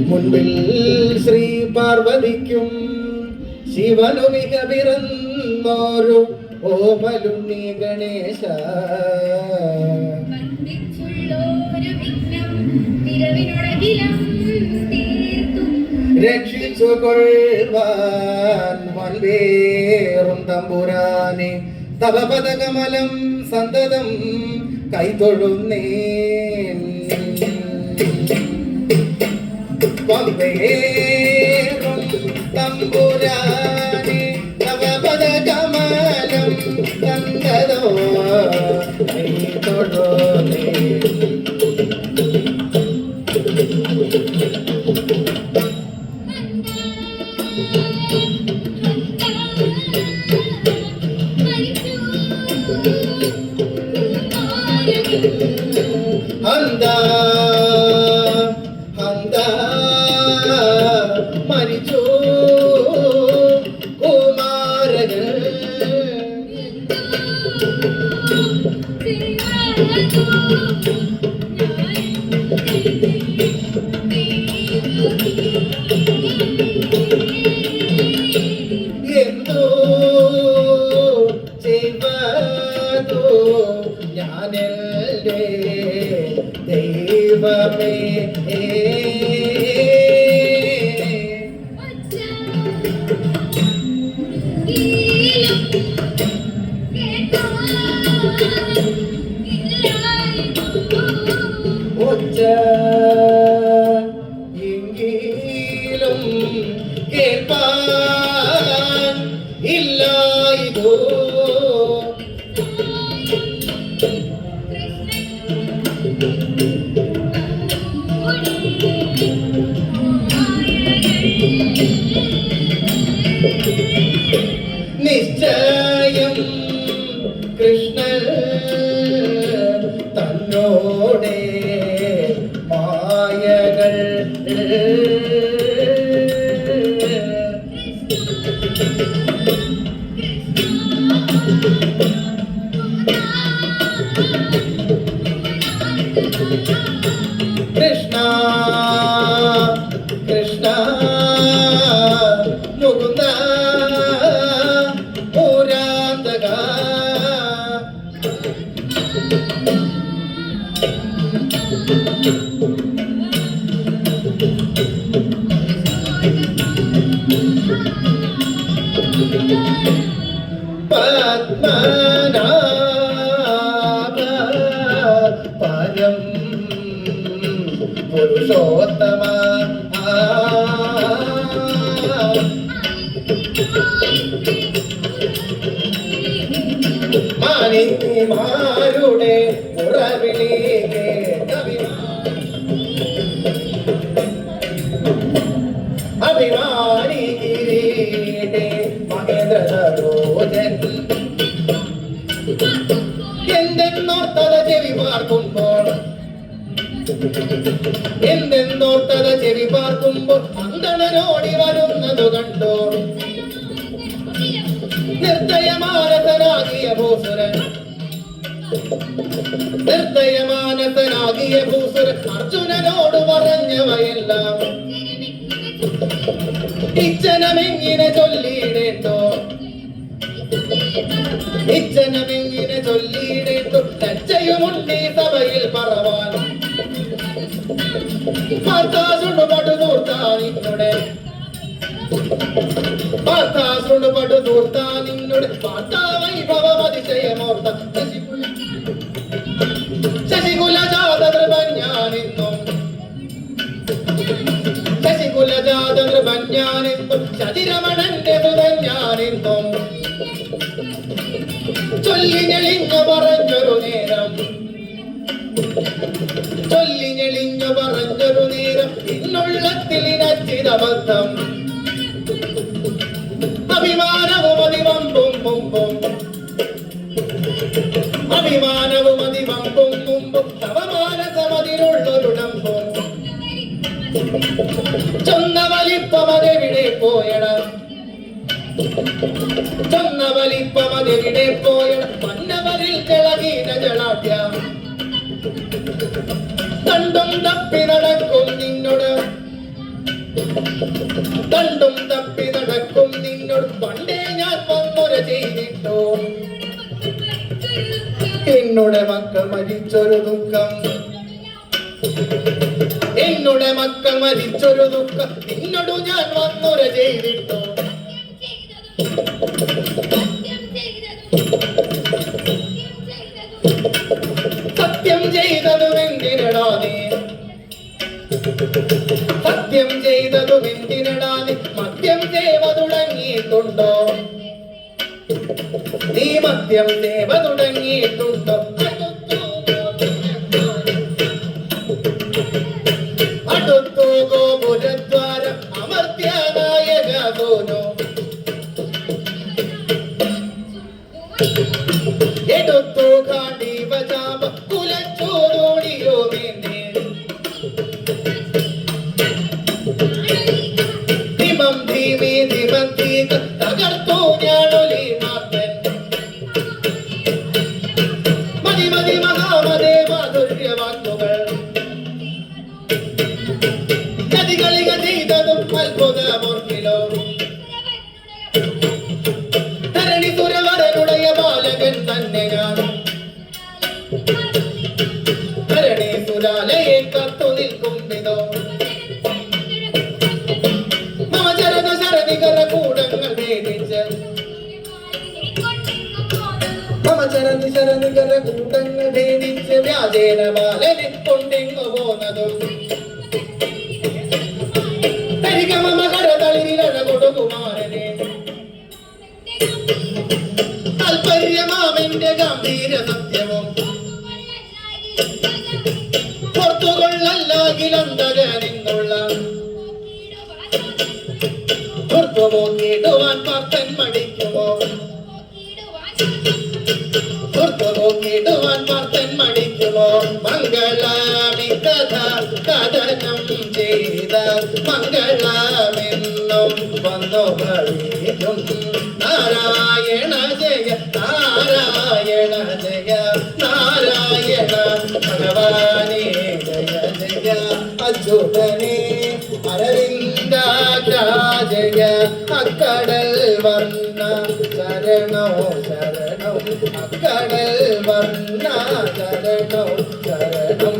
മുൻപിൽ ശ്രീ പാർവതിക്കും ശിവനുമിക പിറന്നോരു ഓമലുണ്ണി ഗണേശ രക്ഷിച്ചുകൊള്ളുവാൻ വൻവേറും തമ്പുരാനെ തവ പദകമലം സന്തതം കൈതൊഴുന്നേ വൻവേറും തമ്പുരാനെ തവ പദകമലം സന്തതോ കൈതൊഴുന്നേ. ഹന്താ ഹന്താ മരിച്ചു കുമാരകൾ എന്തോ ചെയ്വതോ ഞാനെന്റെ ദൈവമേ ഒച്ച എങ്കിലും കേൾപ്പാൻ ഇല്ലായിതോ നിശ്ചയം കൃഷ്ണൻ തന്നോടെ മായകൾ കൃഷ്ണ കൃഷ്ണ മുകുന്ദ പുരാന്തക പത്മനാഭ പരം പുരുഷോത്തമ മാനിമാരുടെ ഉറവിലേക്ക് അഭിമാനി കിരീടേ മഹേന്ദ്രരോജൻ എന്തെന്നോർത്തത ചെവി പാർക്കുമ്പോൾ എന്തെന്നോർത്തത ചെവി പാർക്കുമ്പോൾ അന്തണനോടി വരുന്നതു കണ്ടോ നിർദ്ദയമാനസനാകിയ ഭൂസുരൻ നിർദ്ദയമാനസനാകിയ ഭൂസുരൻ അർജുനനോട് പറഞ്ഞവയെല്ലാം ഇച്ഛനമെങ്ങനെ ചൊല്ലിയിടേണ്ടോ ഇച്ഛനമെങ്ങനെ ചൊല്ലിയിടേണ്ടോ ലജ്ജയുമുണ്ടീ പാർത്താസുണ്ട് പടു തൂർത്താ നിന്നോട് പാർത്താസുണ്ട് പടു തൂർത്താ നിന്നോട് പാർത്താ വൈഭവം അതിശയമോർത്ത ശശികുല ജാതൃപഞ്ഞാനെന്നും ശശികുല ജാതൃപഞ്ഞാനെന്നും ശതിരമണന്റെ മൃതഞ്ഞാനെന്നും ചൊല്ലിഞ്ഞെളിഞ്ഞു പറഞ്ഞൊരു നേരം ചൊല്ലിഞ്ഞെളിഞ്ഞു പറഞ്ഞൊരു നേരം ഇന്നുള്ളത്തിൽ ഇനച്ചിതബദ്ധം അഭിമാനവും അതിവമ്പും മുമ്പും അഭിമാനവും അതിവമ്പും മുമ്പും തവമാനസമതിലുള്ളൊരുടമ്പും ചൊന്ന വലിപ്പമതെവിടെ പോയട ചൊന്ന വലിപ്പമതെവിടെ പോയട മന്നവരിൽ തിളകീന ജളാട്യ കണ്ടും തപ്പി നടക്കും നിന്നോട് കണ്ടും തപ്പി നടക്കും നിന്നോട് പണ്ടേ ഞാൻ വന്നൊര ചെയ്തിട്ടോ എന്നോട് മക്കൾ മരിച്ചൊരു ദുഃഖം എന്നോട് മക്കൾ മരിച്ചൊരു ദുഃഖം നിന്നോട് ഞാൻ വന്നൊര ചെയ്തിട്ടോ സത്യം ചെയ്തതും എന്തിനടാ നീ സത്യം ചെയ്തതും എന്തിനടാ നീ മദ്യം സേവ തുടങ്ങിയിട്ടുണ്ടോ നീ മദ്യം സേവ തുടങ്ങിയിട്ടുണ്ടോ അടുത്തു ഗോപുരദ്വാരം അമർത്യ നായക സോനോ എടുത്തു കാണ്ടി വജാമ കുലച്ചോടോടിയോ മേന്നെ ദിമം ധീമി ദിമന്തീക തകർത്തു ഞാനൊലി മാത്തൻ മതി മതി മഹാമതേ മാധുര്യ വാക്കുകൾ നദികളിക ചെയ്തതും അത്ഭുതമോർക്കിലോ ധരണി സുരവരനുടയ ബാലകൻ തന്നെ ഞാൻ ധരണി സുരാലയെ കത്തു നിൽക്കും വിധോ മമ ചരത ശരണികര കൂടങ്ങൾ ഭേദിച്ച് മമ ചരതി ശരണികര കൂടങ്ങൾ ഭേദിച്ച് വ്യാജേന ബാലനെ കൊണ്ടിങ്ങു പോന്നതും തരികമ കരതളിരിലഴ കൊടുകുമാരനെ താൽപര്യമാമെന്റെ ഗംഭീര സത്യവും പുറത്തുകൊള്ളല്ലാകിലന്തകനിന്നുള്ള പുറത്തുപോക്കിടുവാൻ ഭക്തൻ മടിക്കുമോ പുറത്തുപോക്കിടുവാൻ ഭക്തൻ മടിക്കുമോ മംഗളാമി കഥ കഥനം ചെയ്ത മംഗളമെന്നും വന്നു ഭവിക്കും നാരായണ ജയ നാരായണ ജയ നാരായണ ഭഗവാനേ ജയ ജയ അച്യുതനേ അരവിന്ദാക്ഷ ജയ അക്കടൽ വർണ്ണ ശരണോ ശരണോ അക്കടൽ വർണ്ണ ശരണോ ശരണം